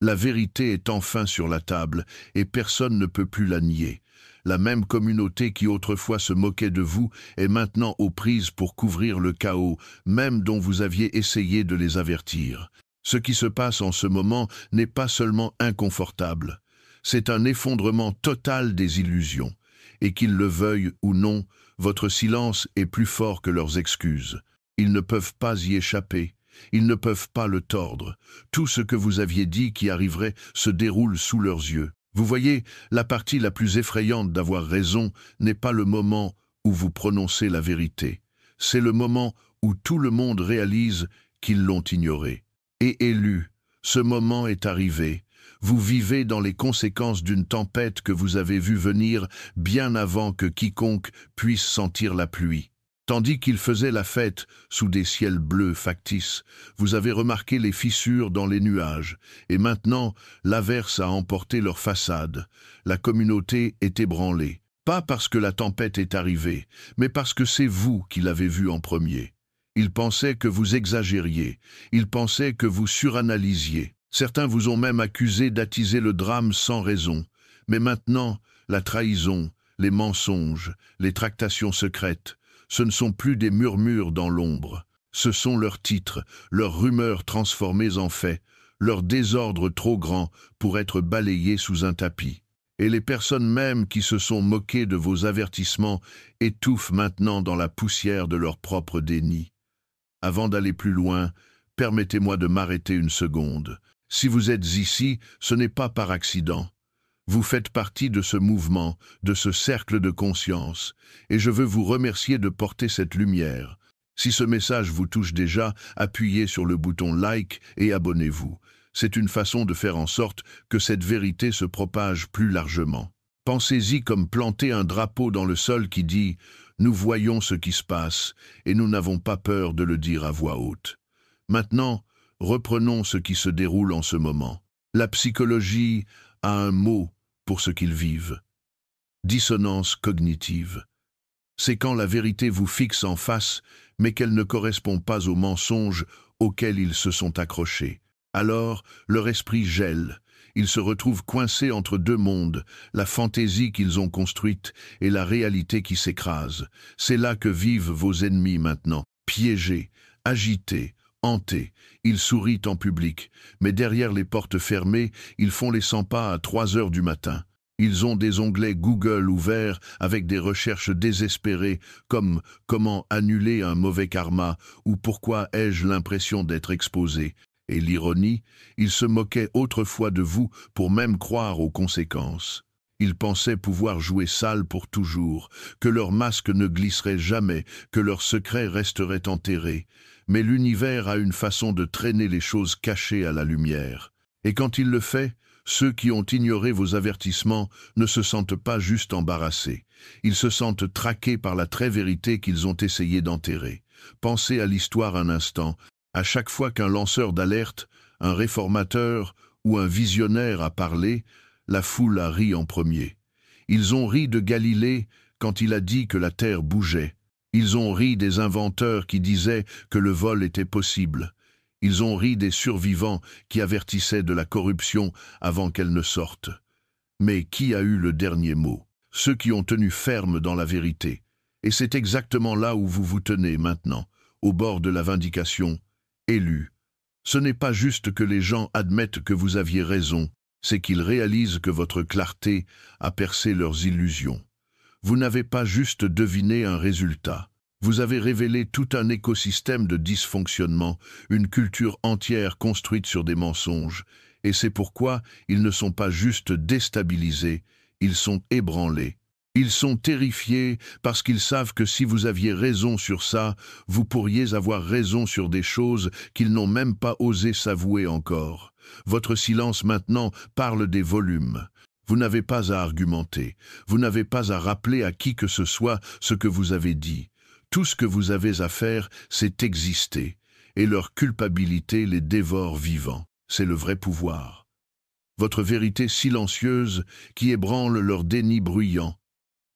La vérité est enfin sur la table, et personne ne peut plus la nier. La même communauté qui autrefois se moquait de vous est maintenant aux prises pour couvrir le chaos, même dont vous aviez essayé de les avertir. Ce qui se passe en ce moment n'est pas seulement inconfortable, c'est un effondrement total des illusions. Et qu'ils le veuillent ou non, votre silence est plus fort que leurs excuses. Ils ne peuvent pas y échapper. Ils ne peuvent pas le tordre. Tout ce que vous aviez dit qui arriverait se déroule sous leurs yeux. Vous voyez, la partie la plus effrayante d'avoir raison n'est pas le moment où vous prononcez la vérité. C'est le moment où tout le monde réalise qu'ils l'ont ignoré. Et élu, ce moment est arrivé. Vous vivez dans les conséquences d'une tempête que vous avez vue venir bien avant que quiconque puisse sentir la pluie. Tandis qu'il faisait la fête sous des ciels bleus factices, vous avez remarqué les fissures dans les nuages, et maintenant l'averse a emporté leur façade. La communauté est ébranlée, pas parce que la tempête est arrivée, mais parce que c'est vous qui l'avez vue en premier. Ils pensaient que vous exagériez, ils pensaient que vous suranalysiez. Certains vous ont même accusé d'attiser le drame sans raison. Mais maintenant, la trahison, les mensonges, les tractations secrètes, ce ne sont plus des murmures dans l'ombre. Ce sont leurs titres, leurs rumeurs transformées en faits, leur désordre trop grand pour être balayé sous un tapis. Et les personnes même qui se sont moquées de vos avertissements étouffent maintenant dans la poussière de leur propre déni. Avant d'aller plus loin, permettez-moi de m'arrêter une seconde. Si vous êtes ici, ce n'est pas par accident. Vous faites partie de ce mouvement, de ce cercle de conscience, et je veux vous remercier de porter cette lumière. Si ce message vous touche déjà, appuyez sur le bouton like et abonnez-vous. C'est une façon de faire en sorte que cette vérité se propage plus largement. Pensez-y comme planter un drapeau dans le sol qui dit « Nous voyons ce qui se passe, et nous n'avons pas peur de le dire à voix haute ». Maintenant, reprenons ce qui se déroule en ce moment. La psychologie a un mot pour ce qu'ils vivent. Dissonance cognitive. C'est quand la vérité vous fixe en face, mais qu'elle ne correspond pas aux mensonges auxquels ils se sont accrochés. Alors, leur esprit gèle. Ils se retrouvent coincés entre deux mondes, la fantaisie qu'ils ont construite et la réalité qui s'écrase. C'est là que vivent vos ennemis maintenant, piégés, agités, hantés. Ils sourient en public, mais derrière les portes fermées, ils font les 100 pas à 3 heures du matin. Ils ont des onglets Google ouverts avec des recherches désespérées comme « Comment annuler un mauvais karma » ou « Pourquoi ai-je l'impression d'être exposé ?» Et l'ironie, ils se moquaient autrefois de vous pour même croire aux conséquences. Ils pensaient pouvoir jouer sale pour toujours, que leur masque ne glisserait jamais, que leurs secrets resteraient enterrés. Mais l'univers a une façon de traîner les choses cachées à la lumière. Et quand il le fait, ceux qui ont ignoré vos avertissements ne se sentent pas juste embarrassés. Ils se sentent traqués par la vraie-vérité qu'ils ont essayé d'enterrer. Pensez à l'histoire un instant. À chaque fois qu'un lanceur d'alerte, un réformateur ou un visionnaire a parlé, la foule a ri en premier. Ils ont ri de Galilée quand il a dit que la terre bougeait. Ils ont ri des inventeurs qui disaient que le vol était possible. Ils ont ri des survivants qui avertissaient de la corruption avant qu'elle ne sorte. Mais qui a eu le dernier mot? Ceux qui ont tenu ferme dans la vérité. Et c'est exactement là où vous vous tenez maintenant, au bord de la vindication, élus. Ce n'est pas juste que les gens admettent que vous aviez raison, c'est qu'ils réalisent que votre clarté a percé leurs illusions. Vous n'avez pas juste deviné un résultat. Vous avez révélé tout un écosystème de dysfonctionnement, une culture entière construite sur des mensonges. Et c'est pourquoi ils ne sont pas juste déstabilisés, ils sont ébranlés. Ils sont terrifiés parce qu'ils savent que si vous aviez raison sur ça, vous pourriez avoir raison sur des choses qu'ils n'ont même pas osé s'avouer encore. Votre silence maintenant parle des volumes. Vous n'avez pas à argumenter, vous n'avez pas à rappeler à qui que ce soit ce que vous avez dit. Tout ce que vous avez à faire, c'est exister, et leur culpabilité les dévore vivants. C'est le vrai pouvoir. Votre vérité silencieuse qui ébranle leur déni bruyant.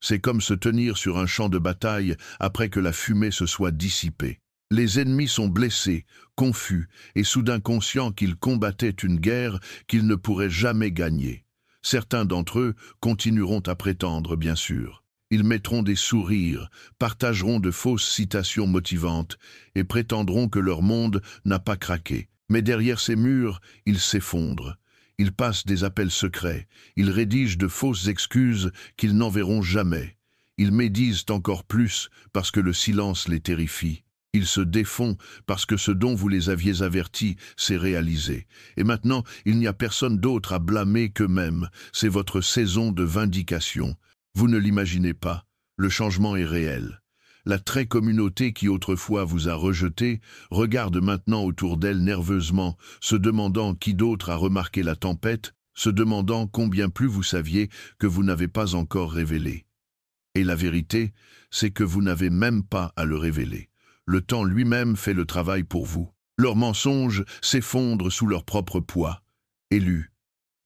C'est comme se tenir sur un champ de bataille après que la fumée se soit dissipée. Les ennemis sont blessés, confus et soudain conscients qu'ils combattaient une guerre qu'ils ne pourraient jamais gagner. Certains d'entre eux continueront à prétendre, bien sûr. Ils mettront des sourires, partageront de fausses citations motivantes et prétendront que leur monde n'a pas craqué. Mais derrière ces murs, ils s'effondrent. Ils passent des appels secrets, ils rédigent de fausses excuses qu'ils n'enverront jamais. Ils médisent encore plus parce que le silence les terrifie. Ils se défont parce que ce dont vous les aviez avertis s'est réalisé. Et maintenant, il n'y a personne d'autre à blâmer qu'eux-mêmes. C'est votre saison de vindication. Vous ne l'imaginez pas, le changement est réel. La très communauté qui autrefois vous a rejeté regarde maintenant autour d'elle nerveusement, se demandant qui d'autre a remarqué la tempête, se demandant combien plus vous saviez que vous n'avez pas encore révélé. Et la vérité, c'est que vous n'avez même pas à le révéler. Le temps lui-même fait le travail pour vous. Leurs mensonges s'effondrent sous leur propre poids. Élus,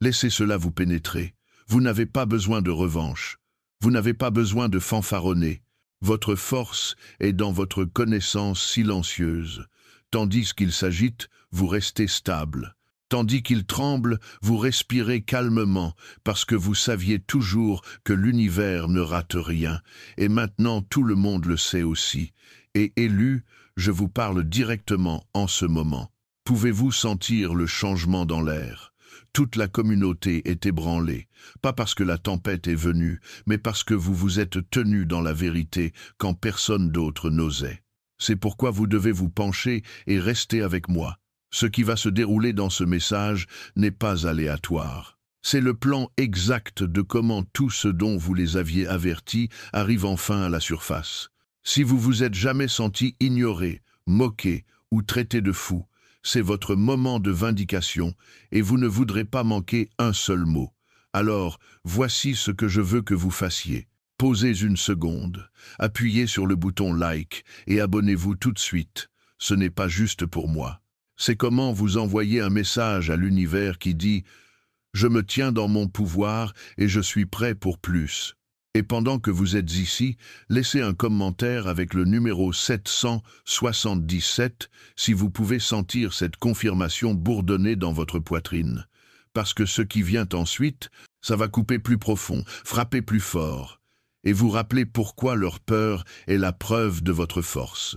laissez cela vous pénétrer. Vous n'avez pas besoin de revanche. Vous n'avez pas besoin de fanfaronner. Votre force est dans votre connaissance silencieuse. Tandis qu'il s'agite, vous restez stable. Tandis qu'il tremble, vous respirez calmement, parce que vous saviez toujours que l'univers ne rate rien. Et maintenant tout le monde le sait aussi. Et élus, je vous parle directement en ce moment. Pouvez-vous sentir le changement dans l'air? Toute la communauté est ébranlée, pas parce que la tempête est venue, mais parce que vous vous êtes tenu dans la vérité quand personne d'autre n'osait. C'est pourquoi vous devez vous pencher et rester avec moi. Ce qui va se dérouler dans ce message n'est pas aléatoire. C'est le plan exact de comment tout ce dont vous les aviez avertis arrive enfin à la surface. Si vous vous êtes jamais senti ignoré, moqué ou traité de fou, c'est votre moment de vindication et vous ne voudrez pas manquer un seul mot. Alors, voici ce que je veux que vous fassiez. Posez une seconde, appuyez sur le bouton like et abonnez-vous tout de suite. Ce n'est pas juste pour moi. C'est comment vous envoyez un message à l'univers qui dit « Je me tiens dans mon pouvoir et je suis prêt pour plus ». Et pendant que vous êtes ici, laissez un commentaire avec le numéro 777 si vous pouvez sentir cette confirmation bourdonner dans votre poitrine. Parce que ce qui vient ensuite, ça va couper plus profond, frapper plus fort, et vous rappeler pourquoi leur peur est la preuve de votre force.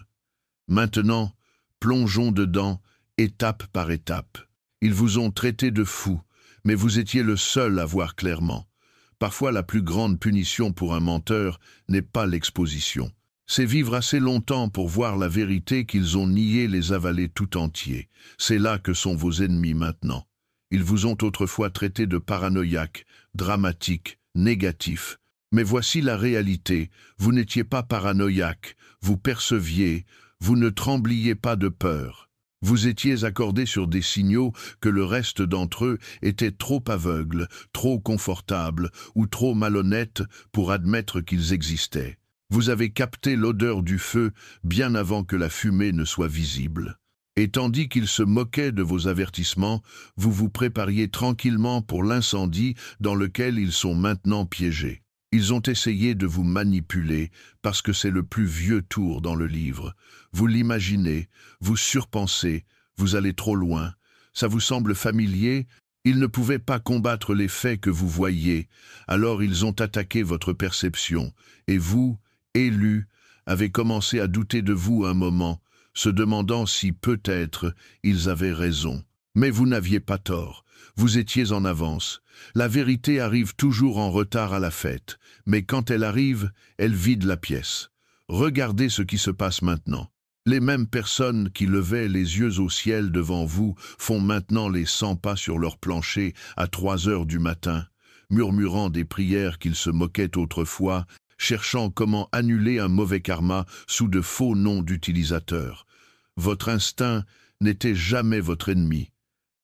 Maintenant, plongeons dedans, étape par étape. Ils vous ont traité de fous, mais vous étiez le seul à voir clairement. Parfois, la plus grande punition pour un menteur n'est pas l'exposition. C'est vivre assez longtemps pour voir la vérité qu'ils ont nié les avaler tout entier. C'est là que sont vos ennemis maintenant. Ils vous ont autrefois traité de paranoïaques, dramatiques, négatifs. Mais voici la réalité. Vous n'étiez pas paranoïaque, vous perceviez, vous ne trembliez pas de peur. Vous étiez accordé sur des signaux que le reste d'entre eux était trop aveugle, trop confortable ou trop malhonnête pour admettre qu'ils existaient. Vous avez capté l'odeur du feu bien avant que la fumée ne soit visible. Et tandis qu'ils se moquaient de vos avertissements, vous vous prépariez tranquillement pour l'incendie dans lequel ils sont maintenant piégés. Ils ont essayé de vous manipuler parce que c'est le plus vieux tour dans le livre. Vous l'imaginez, vous surpensez, vous allez trop loin. Ça vous semble familier? Ils ne pouvaient pas combattre les faits que vous voyiez, alors ils ont attaqué votre perception. Et vous, élus, avez commencé à douter de vous un moment, se demandant si peut-être ils avaient raison. Mais vous n'aviez pas tort. Vous étiez en avance. La vérité arrive toujours en retard à la fête, mais quand elle arrive, elle vide la pièce. Regardez ce qui se passe maintenant. Les mêmes personnes qui levaient les yeux au ciel devant vous font maintenant les 100 pas sur leur plancher à 3 heures du matin, murmurant des prières qu'ils se moquaient autrefois, cherchant comment annuler un mauvais karma sous de faux noms d'utilisateurs. Votre instinct n'était jamais votre ennemi.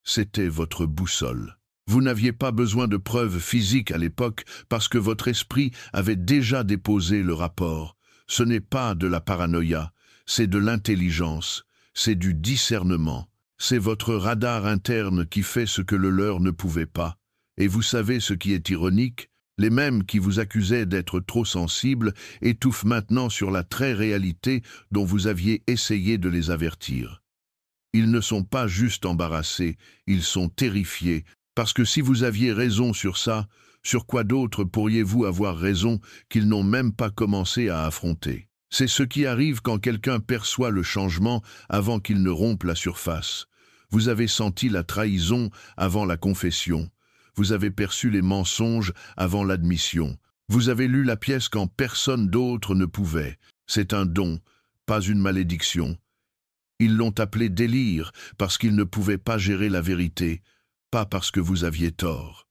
C'était votre boussole. Vous n'aviez pas besoin de preuves physiques à l'époque parce que votre esprit avait déjà déposé le rapport. Ce n'est pas de la paranoïa, c'est de l'intelligence, c'est du discernement. C'est votre radar interne qui fait ce que le leur ne pouvait pas. Et vous savez ce qui est ironique? Les mêmes qui vous accusaient d'être trop sensibles étouffent maintenant sur la très réalité dont vous aviez essayé de les avertir. Ils ne sont pas juste embarrassés, ils sont terrifiés, parce que si vous aviez raison sur ça, sur quoi d'autre pourriez-vous avoir raison qu'ils n'ont même pas commencé à affronter? C'est ce qui arrive quand quelqu'un perçoit le changement avant qu'il ne rompe la surface. Vous avez senti la trahison avant la confession. Vous avez perçu les mensonges avant l'admission. Vous avez lu la pièce quand personne d'autre ne pouvait. C'est un don, pas une malédiction. Ils l'ont appelé délire parce qu'ils ne pouvaient pas gérer la vérité, pas parce que vous aviez tort.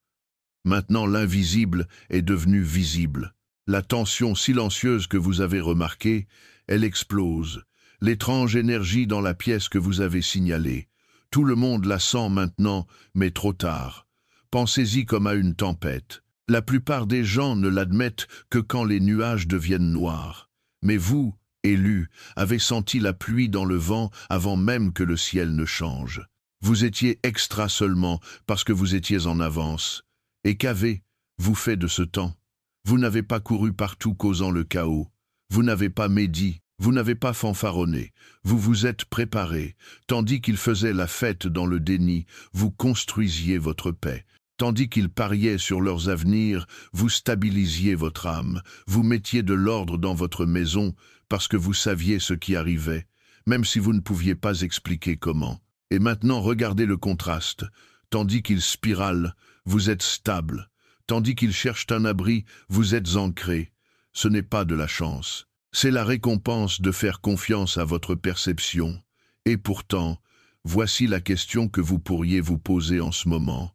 Maintenant, l'invisible est devenu visible. La tension silencieuse que vous avez remarquée, elle explose. L'étrange énergie dans la pièce que vous avez signalée. Tout le monde la sent maintenant, mais trop tard. Pensez-y comme à une tempête. La plupart des gens ne l'admettent que quand les nuages deviennent noirs. Mais vous, élus, avez senti la pluie dans le vent avant même que le ciel ne change. Vous étiez extra seulement parce que vous étiez en avance. Et qu'avez-vous fait de ce temps? Vous n'avez pas couru partout causant le chaos. Vous n'avez pas médit, vous n'avez pas fanfaronné. Vous vous êtes préparé. Tandis qu'ils faisaient la fête dans le déni, vous construisiez votre paix. Tandis qu'ils pariaient sur leurs avenirs, vous stabilisiez votre âme. Vous mettiez de l'ordre dans votre maison parce que vous saviez ce qui arrivait, même si vous ne pouviez pas expliquer comment. Et maintenant, regardez le contraste. Tandis qu'ils spiralent, vous êtes stable. Tandis qu'ils cherchent un abri, vous êtes ancré. Ce n'est pas de la chance. C'est la récompense de faire confiance à votre perception. Et pourtant, voici la question que vous pourriez vous poser en ce moment.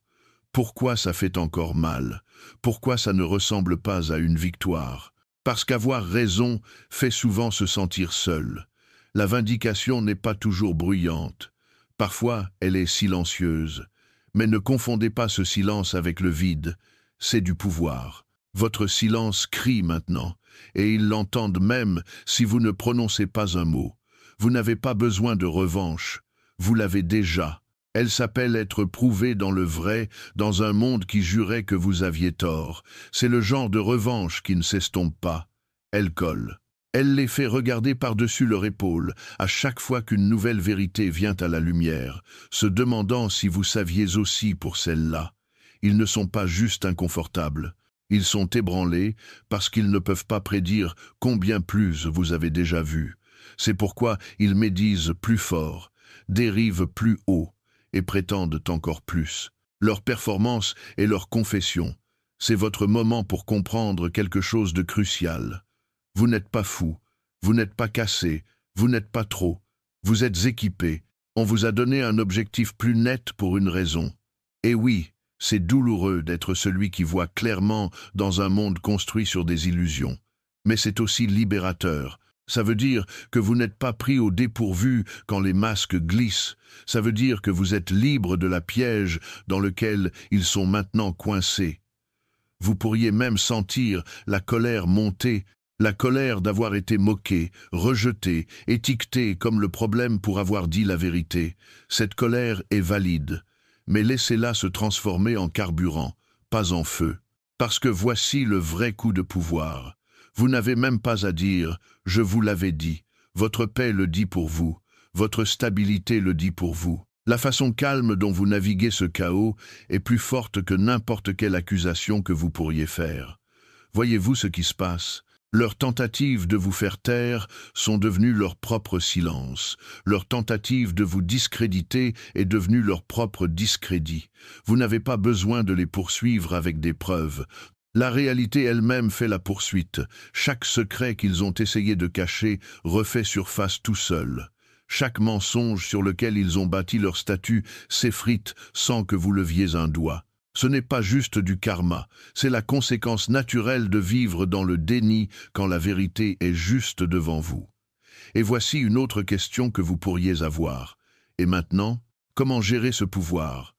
Pourquoi ça fait encore mal? Pourquoi ça ne ressemble pas à une victoire? Parce qu'avoir raison fait souvent se sentir seul. La vindication n'est pas toujours bruyante. Parfois, elle est silencieuse. Mais ne confondez pas ce silence avec le vide. C'est du pouvoir. Votre silence crie maintenant, et ils l'entendent même si vous ne prononcez pas un mot. Vous n'avez pas besoin de revanche. Vous l'avez déjà. Elle s'appelle être prouvé dans le vrai, dans un monde qui jurait que vous aviez tort. C'est le genre de revanche qui ne s'estompe pas. Elle colle. Elle les fait regarder par-dessus leur épaule à chaque fois qu'une nouvelle vérité vient à la lumière, se demandant si vous saviez aussi pour celle-là. Ils ne sont pas juste inconfortables. Ils sont ébranlés parce qu'ils ne peuvent pas prédire combien plus vous avez déjà vu. C'est pourquoi ils médisent plus fort, dérivent plus haut et prétendent encore plus. Leur performance et leur confession, c'est votre moment pour comprendre quelque chose de crucial. Vous n'êtes pas fou, vous n'êtes pas cassé, vous n'êtes pas trop. Vous êtes équipé. On vous a donné un objectif plus net pour une raison. Et oui, c'est douloureux d'être celui qui voit clairement dans un monde construit sur des illusions. Mais c'est aussi libérateur. Ça veut dire que vous n'êtes pas pris au dépourvu quand les masques glissent. Ça veut dire que vous êtes libre de la piège dans lequel ils sont maintenant coincés. Vous pourriez même sentir la colère monter, la colère d'avoir été moqué, rejeté, étiqueté comme le problème pour avoir dit la vérité. Cette colère est valide. Mais laissez-la se transformer en carburant, pas en feu. Parce que voici le vrai coup de pouvoir. Vous n'avez même pas à dire « je vous l'avais dit ». Votre paix le dit pour vous. Votre stabilité le dit pour vous. La façon calme dont vous naviguez ce chaos est plus forte que n'importe quelle accusation que vous pourriez faire. Voyez-vous ce qui se passe? Leurs tentatives de vous faire taire sont devenues leur propre silence. Leur tentative de vous discréditer est devenue leur propre discrédit. Vous n'avez pas besoin de les poursuivre avec des preuves. La réalité elle-même fait la poursuite. Chaque secret qu'ils ont essayé de cacher refait surface tout seul. Chaque mensonge sur lequel ils ont bâti leur statut s'effrite sans que vous leviez un doigt. Ce n'est pas juste du karma, c'est la conséquence naturelle de vivre dans le déni quand la vérité est juste devant vous. Et voici une autre question que vous pourriez avoir. Et maintenant, comment gérer ce pouvoir?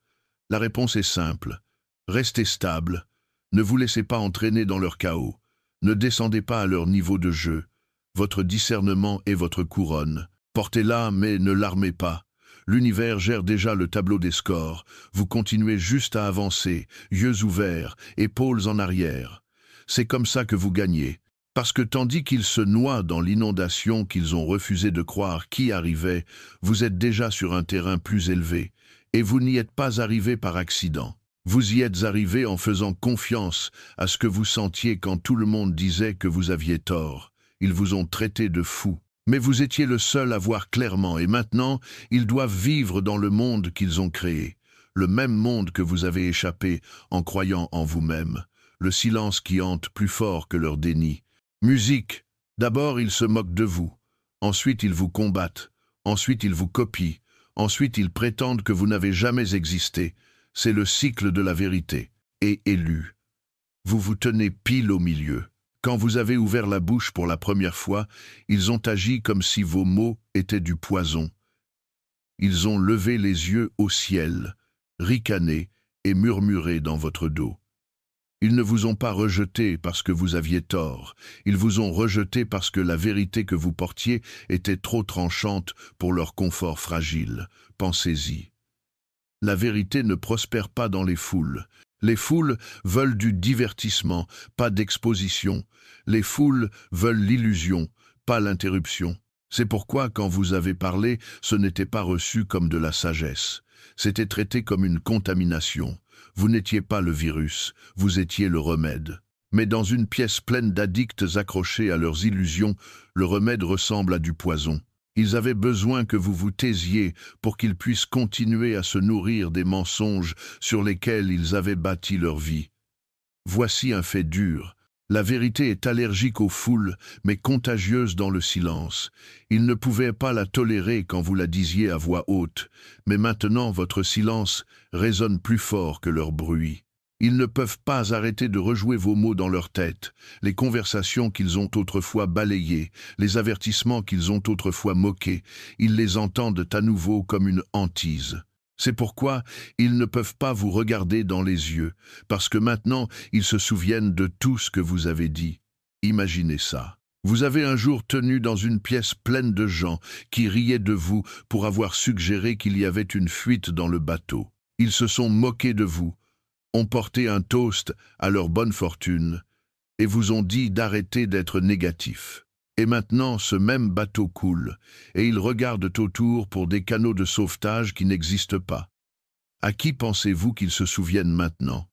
La réponse est simple. Restez stable. Ne vous laissez pas entraîner dans leur chaos. Ne descendez pas à leur niveau de jeu. Votre discernement est votre couronne. Portez-la, mais ne l'armez pas. L'univers gère déjà le tableau des scores. Vous continuez juste à avancer, yeux ouverts, épaules en arrière. C'est comme ça que vous gagnez. Parce que tandis qu'ils se noient dans l'inondation qu'ils ont refusé de croire qui arrivait, vous êtes déjà sur un terrain plus élevé, et vous n'y êtes pas arrivé par accident. Vous y êtes arrivé en faisant confiance à ce que vous sentiez quand tout le monde disait que vous aviez tort. Ils vous ont traité de fou. Mais vous étiez le seul à voir clairement, et maintenant, ils doivent vivre dans le monde qu'ils ont créé. Le même monde que vous avez échappé en croyant en vous-même. Le silence qui hante plus fort que leur déni. Musique. D'abord, ils se moquent de vous. Ensuite, ils vous combattent. Ensuite, ils vous copient. Ensuite, ils prétendent que vous n'avez jamais existé. C'est le cycle de la vérité. Et élu. Vous vous tenez pile au milieu. Quand vous avez ouvert la bouche pour la première fois, ils ont agi comme si vos mots étaient du poison. Ils ont levé les yeux au ciel, ricané et murmuré dans votre dos. Ils ne vous ont pas rejeté parce que vous aviez tort. Ils vous ont rejeté parce que la vérité que vous portiez était trop tranchante pour leur confort fragile. Pensez-y. La vérité ne prospère pas dans les foules. Les foules veulent du divertissement, pas d'exposition. Les foules veulent l'illusion, pas l'interruption. C'est pourquoi, quand vous avez parlé, ce n'était pas reçu comme de la sagesse. C'était traité comme une contamination. Vous n'étiez pas le virus, vous étiez le remède. Mais dans une pièce pleine d'addicts accrochés à leurs illusions, le remède ressemble à du poison. Ils avaient besoin que vous vous taisiez pour qu'ils puissent continuer à se nourrir des mensonges sur lesquels ils avaient bâti leur vie. Voici un fait dur. La vérité est allergique aux foules, mais contagieuse dans le silence. Ils ne pouvaient pas la tolérer quand vous la disiez à voix haute, mais maintenant votre silence résonne plus fort que leur bruit. Ils ne peuvent pas arrêter de rejouer vos mots dans leur tête, les conversations qu'ils ont autrefois balayées, les avertissements qu'ils ont autrefois moqués, ils les entendent à nouveau comme une hantise. C'est pourquoi ils ne peuvent pas vous regarder dans les yeux, parce que maintenant ils se souviennent de tout ce que vous avez dit. Imaginez ça. Vous avez un jour tenu dans une pièce pleine de gens qui riaient de vous pour avoir suggéré qu'il y avait une fuite dans le bateau. Ils se sont moqués de vous, ont porté un toast à leur bonne fortune et vous ont dit d'arrêter d'être négatif. Et maintenant, ce même bateau coule, et ils regardent autour pour des canaux de sauvetage qui n'existent pas. À qui pensez-vous qu'ils se souviennent maintenant?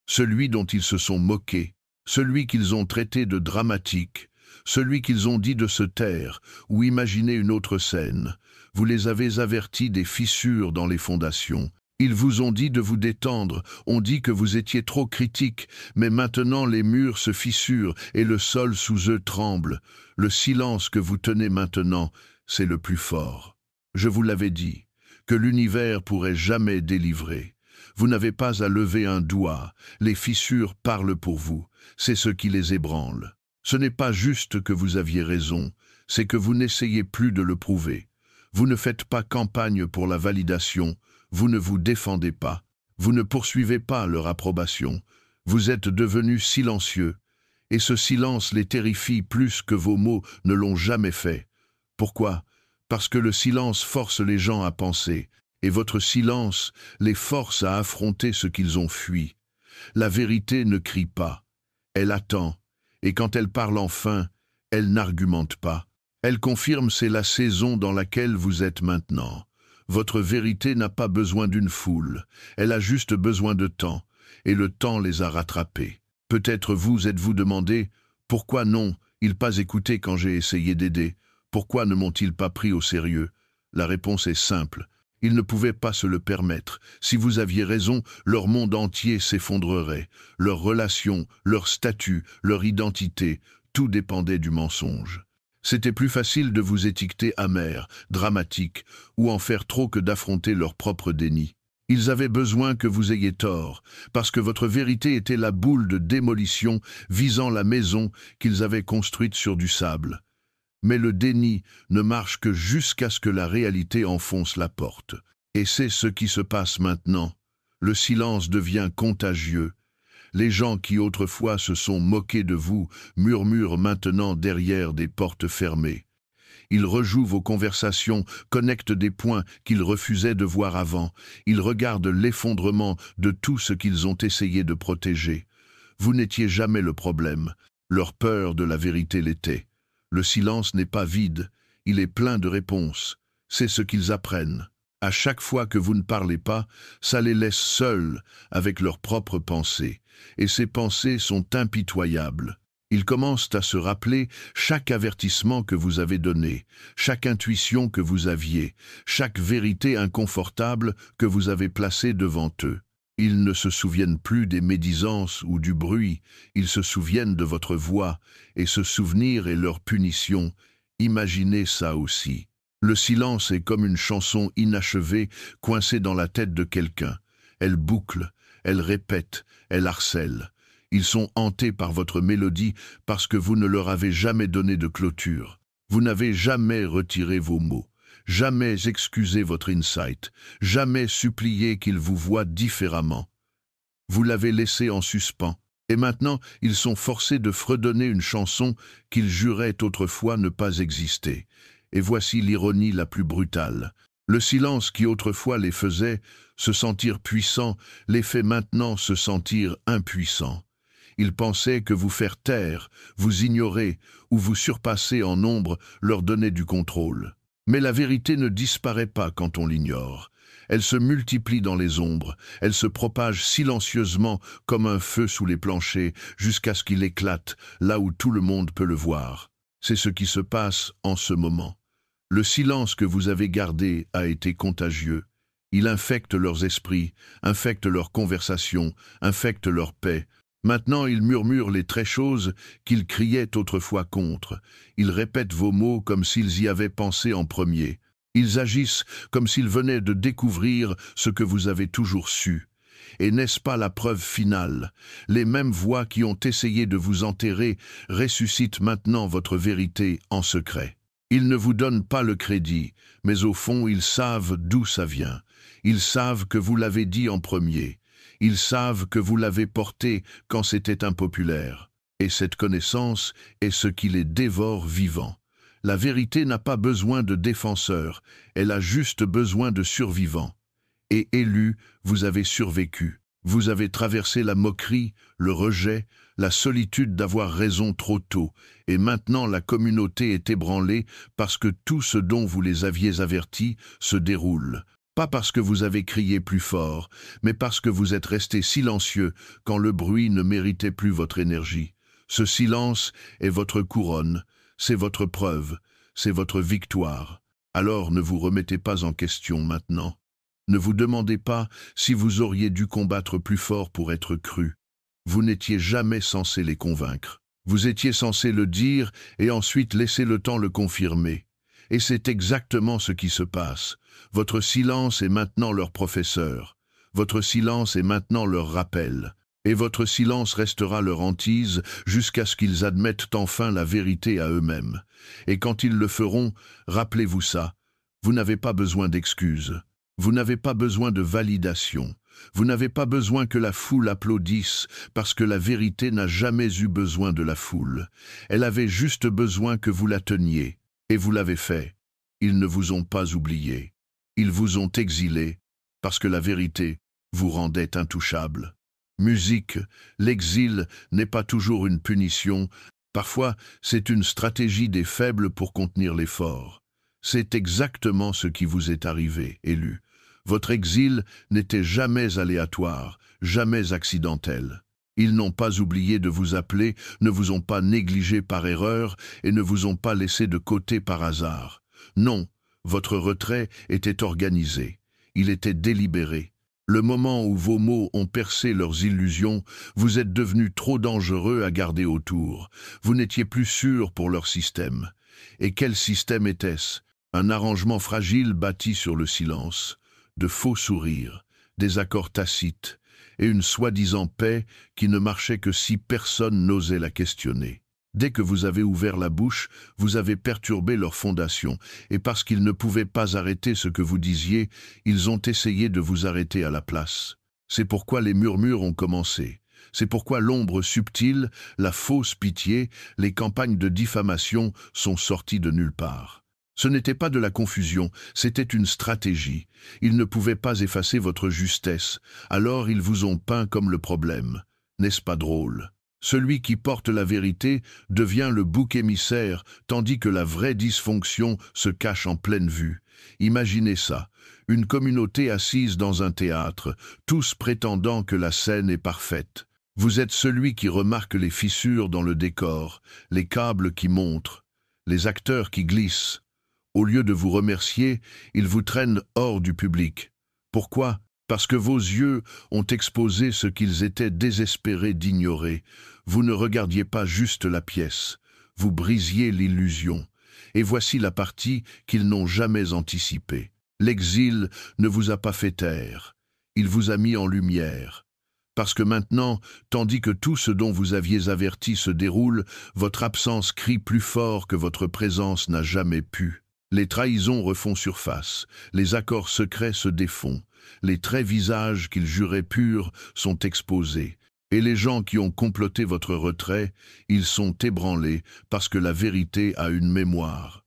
Celui dont ils se sont moqués, celui qu'ils ont traité de dramatique, celui qu'ils ont dit de se taire ou imaginer une autre scène. Vous les avez avertis des fissures dans les fondations. Ils vous ont dit de vous détendre, ont dit que vous étiez trop critique, mais maintenant les murs se fissurent et le sol sous eux tremble. Le silence que vous tenez maintenant, c'est le plus fort. Je vous l'avais dit, que l'univers pourrait jamais délivrer. Vous n'avez pas à lever un doigt, les fissures parlent pour vous, c'est ce qui les ébranle. Ce n'est pas juste que vous aviez raison, c'est que vous n'essayez plus de le prouver. Vous ne faites pas campagne pour la validation, vous ne vous défendez pas, vous ne poursuivez pas leur approbation, vous êtes devenus silencieux, et ce silence les terrifie plus que vos mots ne l'ont jamais fait. Pourquoi? Parce que le silence force les gens à penser, et votre silence les force à affronter ce qu'ils ont fui. La vérité ne crie pas, elle attend, et quand elle parle enfin, elle n'argumente pas. Elle confirme c'est la saison dans laquelle vous êtes maintenant. Votre vérité n'a pas besoin d'une foule, elle a juste besoin de temps, et le temps les a rattrapés. Peut-être vous êtes-vous demandé, pourquoi n'ont-ils pas écouté quand j'ai essayé d'aider? Pourquoi ne m'ont-ils pas pris au sérieux? La réponse est simple, ils ne pouvaient pas se le permettre. Si vous aviez raison, leur monde entier s'effondrerait. Leurs relations, leur statut, leur identité, tout dépendait du mensonge. C'était plus facile de vous étiqueter amer, dramatique, ou en faire trop que d'affronter leur propre déni. Ils avaient besoin que vous ayez tort, parce que votre vérité était la boule de démolition visant la maison qu'ils avaient construite sur du sable. Mais le déni ne marche que jusqu'à ce que la réalité enfonce la porte. Et c'est ce qui se passe maintenant. Le silence devient contagieux. Les gens qui autrefois se sont moqués de vous murmurent maintenant derrière des portes fermées. Ils rejouent vos conversations, connectent des points qu'ils refusaient de voir avant. Ils regardent l'effondrement de tout ce qu'ils ont essayé de protéger. Vous n'étiez jamais le problème. Leur peur de la vérité l'était. Le silence n'est pas vide, il est plein de réponses. C'est ce qu'ils apprennent. À chaque fois que vous ne parlez pas, ça les laisse seuls avec leurs propres pensées. Et ces pensées sont impitoyables. Ils commencent à se rappeler chaque avertissement que vous avez donné, chaque intuition que vous aviez, chaque vérité inconfortable que vous avez placée devant eux. Ils ne se souviennent plus des médisances ou du bruit, ils se souviennent de votre voix, et ce souvenir est leur punition. Imaginez ça aussi. Le silence est comme une chanson inachevée coincée dans la tête de quelqu'un. Elle boucle, elle répète, elle harcèle. Ils sont hantés par votre mélodie parce que vous ne leur avez jamais donné de clôture. Vous n'avez jamais retiré vos mots, jamais excusé votre insight, jamais supplié qu'ils vous voient différemment. Vous l'avez laissé en suspens, et maintenant ils sont forcés de fredonner une chanson qu'ils juraient autrefois ne pas exister. Et voici l'ironie la plus brutale. Le silence qui autrefois les faisait se sentir puissants les fait maintenant se sentir impuissants. Ils pensaient que vous faire taire, vous ignorer ou vous surpasser en nombre leur donnait du contrôle. Mais la vérité ne disparaît pas quand on l'ignore. Elle se multiplie dans les ombres, elle se propage silencieusement comme un feu sous les planchers jusqu'à ce qu'il éclate là où tout le monde peut le voir. C'est ce qui se passe en ce moment. Le silence que vous avez gardé a été contagieux. Il infecte leurs esprits, infecte leurs conversations, infecte leur paix. Maintenant, ils murmurent les très choses qu'ils criaient autrefois contre. Ils répètent vos mots comme s'ils y avaient pensé en premier. Ils agissent comme s'ils venaient de découvrir ce que vous avez toujours su. Et n'est-ce pas la preuve finale? Les mêmes voix qui ont essayé de vous enterrer ressuscitent maintenant votre vérité en secret. Ils ne vous donnent pas le crédit, mais au fond, ils savent d'où ça vient. Ils savent que vous l'avez dit en premier. Ils savent que vous l'avez porté quand c'était impopulaire. Et cette connaissance est ce qui les dévore vivants. La vérité n'a pas besoin de défenseurs, elle a juste besoin de survivants. Et élus, vous avez survécu. Vous avez traversé la moquerie, le rejet, la solitude d'avoir raison trop tôt, et maintenant la communauté est ébranlée parce que tout ce dont vous les aviez avertis se déroule. Pas parce que vous avez crié plus fort, mais parce que vous êtes resté silencieux quand le bruit ne méritait plus votre énergie. Ce silence est votre couronne, c'est votre preuve, c'est votre victoire. Alors ne vous remettez pas en question maintenant. Ne vous demandez pas si vous auriez dû combattre plus fort pour être cru. Vous n'étiez jamais censé les convaincre. Vous étiez censé le dire et ensuite laisser le temps le confirmer. Et c'est exactement ce qui se passe. Votre silence est maintenant leur professeur. Votre silence est maintenant leur rappel. Et votre silence restera leur hantise jusqu'à ce qu'ils admettent enfin la vérité à eux-mêmes. Et quand ils le feront, rappelez-vous ça, vous n'avez pas besoin d'excuses. Vous n'avez pas besoin de validation. Vous n'avez pas besoin que la foule applaudisse, parce que la vérité n'a jamais eu besoin de la foule. Elle avait juste besoin que vous la teniez. Et vous l'avez fait. Ils ne vous ont pas oublié. Ils vous ont exilé, parce que la vérité vous rendait intouchable. Musique, l'exil n'est pas toujours une punition. Parfois, c'est une stratégie des faibles pour contenir les forts. C'est exactement ce qui vous est arrivé, élus. Votre exil n'était jamais aléatoire, jamais accidentel. Ils n'ont pas oublié de vous appeler, ne vous ont pas négligé par erreur et ne vous ont pas laissé de côté par hasard. Non, votre retrait était organisé. Il était délibéré. Le moment où vos mots ont percé leurs illusions, vous êtes devenus trop dangereux à garder autour. Vous n'étiez plus sûr pour leur système. Et quel système était-ce? Un arrangement fragile bâti sur le silence, de faux sourires, des accords tacites et une soi-disant paix qui ne marchait que si personne n'osait la questionner. Dès que vous avez ouvert la bouche, vous avez perturbé leur fondation, et parce qu'ils ne pouvaient pas arrêter ce que vous disiez, ils ont essayé de vous arrêter à la place. C'est pourquoi les murmures ont commencé. C'est pourquoi l'ombre subtile, la fausse pitié, les campagnes de diffamation sont sorties de nulle part. Ce n'était pas de la confusion, c'était une stratégie. Ils ne pouvaient pas effacer votre justesse, alors ils vous ont peint comme le problème. N'est-ce pas drôle? Celui qui porte la vérité devient le bouc émissaire, tandis que la vraie dysfonction se cache en pleine vue. Imaginez ça, une communauté assise dans un théâtre, tous prétendant que la scène est parfaite. Vous êtes celui qui remarque les fissures dans le décor, les câbles qui montrent, les acteurs qui glissent. Au lieu de vous remercier, ils vous traînent hors du public. Pourquoi? Parce que vos yeux ont exposé ce qu'ils étaient désespérés d'ignorer. Vous ne regardiez pas juste la pièce, vous brisiez l'illusion. Et voici la partie qu'ils n'ont jamais anticipée. L'exil ne vous a pas fait taire, il vous a mis en lumière. Parce que maintenant, tandis que tout ce dont vous aviez averti se déroule, votre absence crie plus fort que votre présence n'a jamais pu. Les trahisons refont surface, les accords secrets se défont. Les traits visages qu'ils juraient purs sont exposés, et les gens qui ont comploté votre retrait, ils sont ébranlés parce que la vérité a une mémoire.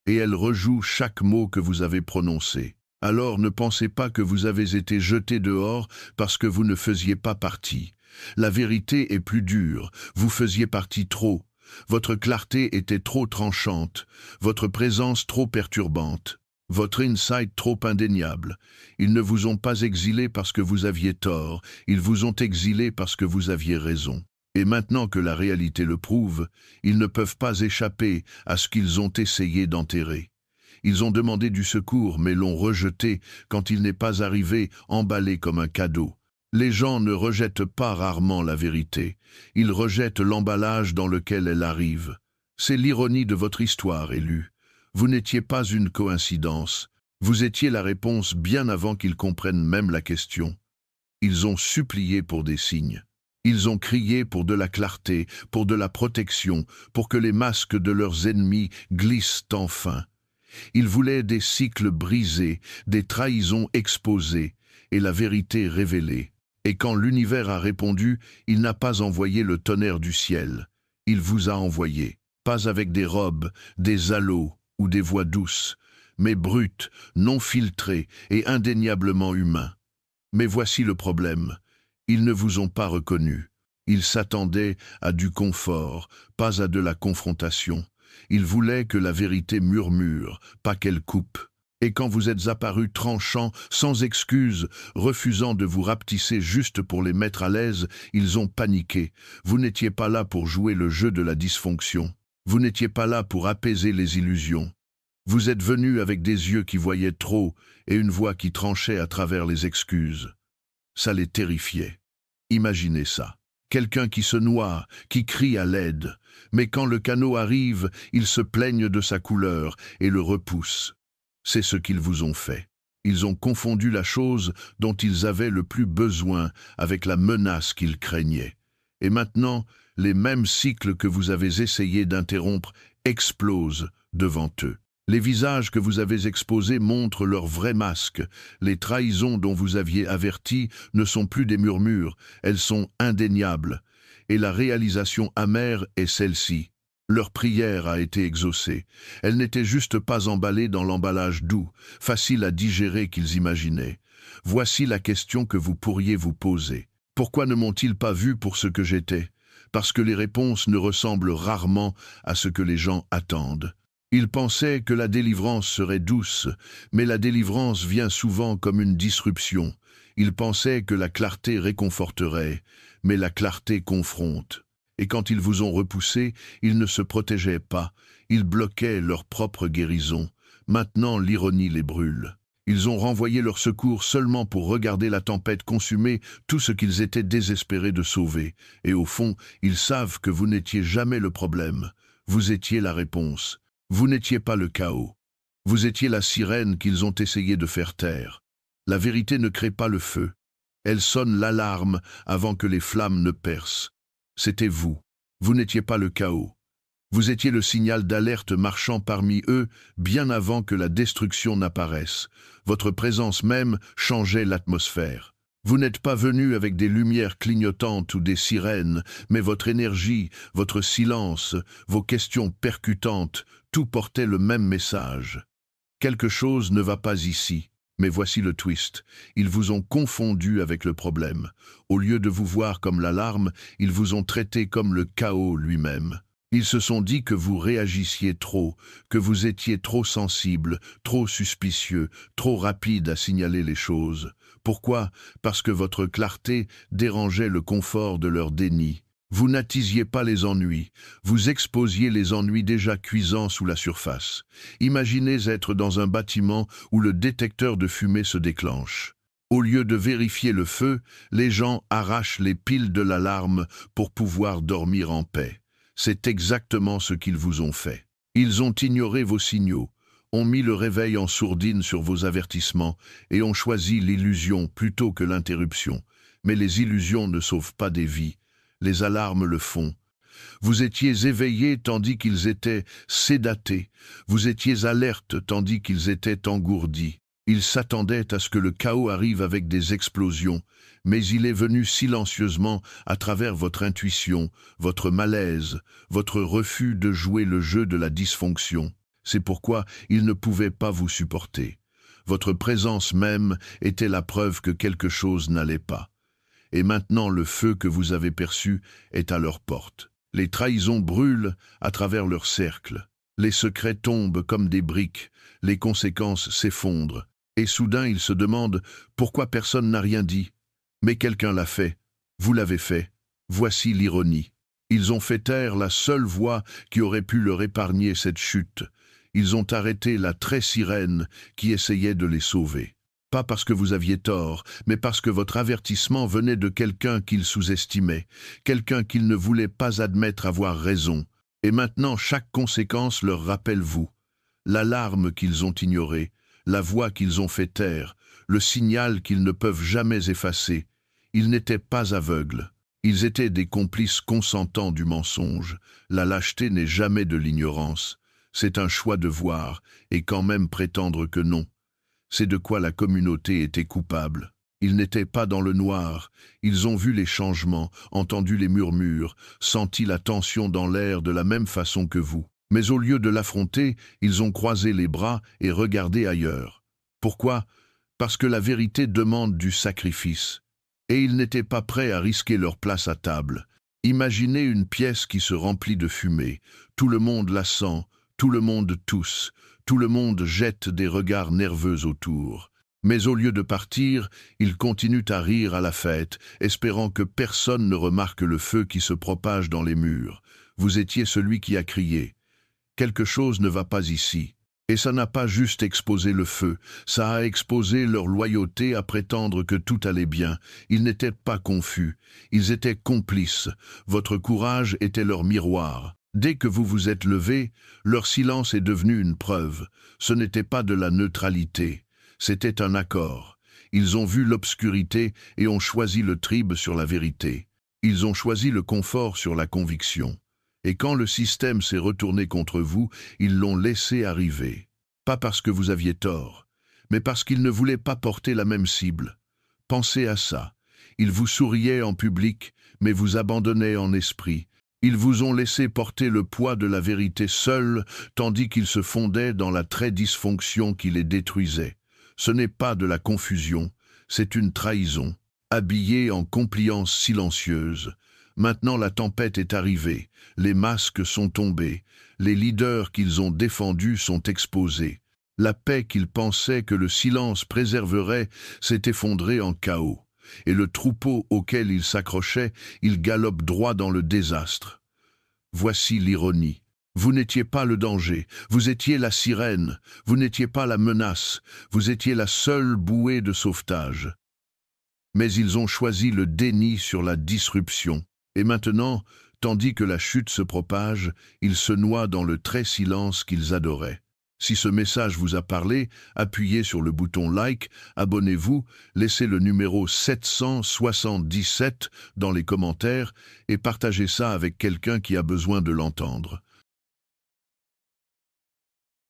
Et elle rejoue chaque mot que vous avez prononcé. Alors ne pensez pas que vous avez été jeté dehors parce que vous ne faisiez pas partie. La vérité est plus dure, vous faisiez partie trop. Votre clarté était trop tranchante, votre présence trop perturbante. Votre insight trop indéniable. Ils ne vous ont pas exilé parce que vous aviez tort, ils vous ont exilé parce que vous aviez raison. Et maintenant que la réalité le prouve, ils ne peuvent pas échapper à ce qu'ils ont essayé d'enterrer. Ils ont demandé du secours mais l'ont rejeté quand il n'est pas arrivé, emballé comme un cadeau. Les gens ne rejettent pas rarement la vérité, ils rejettent l'emballage dans lequel elle arrive. C'est l'ironie de votre histoire, élue. Vous n'étiez pas une coïncidence, vous étiez la réponse bien avant qu'ils comprennent même la question. Ils ont supplié pour des signes. Ils ont crié pour de la clarté, pour de la protection, pour que les masques de leurs ennemis glissent enfin. Ils voulaient des cycles brisés, des trahisons exposées, et la vérité révélée. Et quand l'univers a répondu, il n'a pas envoyé le tonnerre du ciel. Il vous a envoyé, pas avec des robes, des halos, ou des voix douces, mais brutes, non filtrées et indéniablement humains. Mais voici le problème, ils ne vous ont pas reconnu. Ils s'attendaient à du confort, pas à de la confrontation. Ils voulaient que la vérité murmure, pas qu'elle coupe. Et quand vous êtes apparu tranchant, sans excuse, refusant de vous rapetisser juste pour les mettre à l'aise, ils ont paniqué. Vous n'étiez pas là pour jouer le jeu de la dysfonction. Vous n'étiez pas là pour apaiser les illusions. Vous êtes venu avec des yeux qui voyaient trop et une voix qui tranchait à travers les excuses. Ça les terrifiait. Imaginez ça. Quelqu'un qui se noie, qui crie à l'aide. Mais quand le canot arrive, ils se plaignent de sa couleur et le repoussent. C'est ce qu'ils vous ont fait. Ils ont confondu la chose dont ils avaient le plus besoin avec la menace qu'ils craignaient. Et maintenant, les mêmes cycles que vous avez essayé d'interrompre explosent devant eux. Les visages que vous avez exposés montrent leur vrai masque. Les trahisons dont vous aviez averti ne sont plus des murmures, elles sont indéniables. Et la réalisation amère est celle-ci. Leur prière a été exaucée. Elle n'était juste pas emballée dans l'emballage doux, facile à digérer qu'ils imaginaient. Voici la question que vous pourriez vous poser. Pourquoi ne m'ont-ils pas vu pour ce que j'étais? Parce que les réponses ne ressemblent rarement à ce que les gens attendent. Ils pensaient que la délivrance serait douce, mais la délivrance vient souvent comme une disruption. Ils pensaient que la clarté réconforterait, mais la clarté confronte. Et quand ils vous ont repoussé, ils ne se protégeaient pas, ils bloquaient leur propre guérison. Maintenant, l'ironie les brûle. Ils ont renvoyé leur secours seulement pour regarder la tempête consumer tout ce qu'ils étaient désespérés de sauver. Et au fond, ils savent que vous n'étiez jamais le problème. Vous étiez la réponse. Vous n'étiez pas le chaos. Vous étiez la sirène qu'ils ont essayé de faire taire. La vérité ne crée pas le feu. Elle sonne l'alarme avant que les flammes ne percent. C'était vous. Vous n'étiez pas le chaos. Vous étiez le signal d'alerte marchant parmi eux bien avant que la destruction n'apparaisse. Votre présence même changeait l'atmosphère. Vous n'êtes pas venu avec des lumières clignotantes ou des sirènes, mais votre énergie, votre silence, vos questions percutantes, tout portait le même message. Quelque chose ne va pas ici. Mais voici le twist. Ils vous ont confondu avec le problème. Au lieu de vous voir comme l'alarme, ils vous ont traité comme le chaos lui-même. Ils se sont dit que vous réagissiez trop, que vous étiez trop sensible, trop suspicieux, trop rapide à signaler les choses. Pourquoi? Parce que votre clarté dérangeait le confort de leur déni. Vous n'attisiez pas les ennuis, vous exposiez les ennuis déjà cuisants sous la surface. Imaginez être dans un bâtiment où le détecteur de fumée se déclenche. Au lieu de vérifier le feu, les gens arrachent les piles de l'alarme pour pouvoir dormir en paix. C'est exactement ce qu'ils vous ont fait. Ils ont ignoré vos signaux, ont mis le réveil en sourdine sur vos avertissements et ont choisi l'illusion plutôt que l'interruption. Mais les illusions ne sauvent pas des vies. Les alarmes le font. Vous étiez éveillés tandis qu'ils étaient sédatés. Vous étiez alertes tandis qu'ils étaient engourdis. Ils s'attendaient à ce que le chaos arrive avec des explosions, mais il est venu silencieusement à travers votre intuition, votre malaise, votre refus de jouer le jeu de la dysfonction. C'est pourquoi ils ne pouvaient pas vous supporter. Votre présence même était la preuve que quelque chose n'allait pas. Et maintenant le feu que vous avez perçu est à leur porte. Les trahisons brûlent à travers leur cercle. Les secrets tombent comme des briques, les conséquences s'effondrent. Et soudain ils se demandent pourquoi personne n'a rien dit. Mais quelqu'un l'a fait, vous l'avez fait. Voici l'ironie. Ils ont fait taire la seule voix qui aurait pu leur épargner cette chute. Ils ont arrêté la très sirène qui essayait de les sauver. Pas parce que vous aviez tort, mais parce que votre avertissement venait de quelqu'un qu'ils sous-estimaient, quelqu'un qu'ils ne voulaient pas admettre avoir raison. Et maintenant, chaque conséquence leur rappelle vous. L'alarme qu'ils ont ignorée, la voix qu'ils ont fait taire, le signal qu'ils ne peuvent jamais effacer. Ils n'étaient pas aveugles. Ils étaient des complices consentants du mensonge. La lâcheté n'est jamais de l'ignorance. C'est un choix de voir, et quand même prétendre que non. C'est de quoi la communauté était coupable. Ils n'étaient pas dans le noir, ils ont vu les changements, entendu les murmures, senti la tension dans l'air de la même façon que vous. Mais au lieu de l'affronter, ils ont croisé les bras et regardé ailleurs. Pourquoi? Parce que la vérité demande du sacrifice. Et ils n'étaient pas prêts à risquer leur place à table. Imaginez une pièce qui se remplit de fumée. Tout le monde la sent, tout le monde tousse. Tout le monde jette des regards nerveux autour. Mais au lieu de partir, ils continuent à rire à la fête, espérant que personne ne remarque le feu qui se propage dans les murs. Vous étiez celui qui a crié. Quelque chose ne va pas ici. Et ça n'a pas juste exposé le feu, ça a exposé leur loyauté à prétendre que tout allait bien. Ils n'étaient pas confus, ils étaient complices. Votre courage était leur miroir. Dès que vous vous êtes levé, leur silence est devenu une preuve. Ce n'était pas de la neutralité, c'était un accord. Ils ont vu l'obscurité et ont choisi le tribe sur la vérité. Ils ont choisi le confort sur la conviction. Et quand le système s'est retourné contre vous, ils l'ont laissé arriver. Pas parce que vous aviez tort, mais parce qu'ils ne voulaient pas porter la même cible. Pensez à ça. Ils vous souriaient en public, mais vous abandonnaient en esprit. Ils vous ont laissé porter le poids de la vérité seul, tandis qu'ils se fondaient dans la très dysfonction qui les détruisait. Ce n'est pas de la confusion, c'est une trahison, habillée en compliance silencieuse. Maintenant la tempête est arrivée, les masques sont tombés, les leaders qu'ils ont défendus sont exposés. La paix qu'ils pensaient que le silence préserverait s'est effondrée en chaos. Et le troupeau auquel ils s'accrochaient, ils galopent droit dans le désastre. Voici l'ironie. Vous n'étiez pas le danger, vous étiez la sirène, vous n'étiez pas la menace, vous étiez la seule bouée de sauvetage. Mais ils ont choisi le déni sur la disruption. Et maintenant, tandis que la chute se propage, ils se noient dans le très silence qu'ils adoraient. Si ce message vous a parlé, appuyez sur le bouton like, abonnez-vous, laissez le numéro 777 dans les commentaires et partagez ça avec quelqu'un qui a besoin de l'entendre.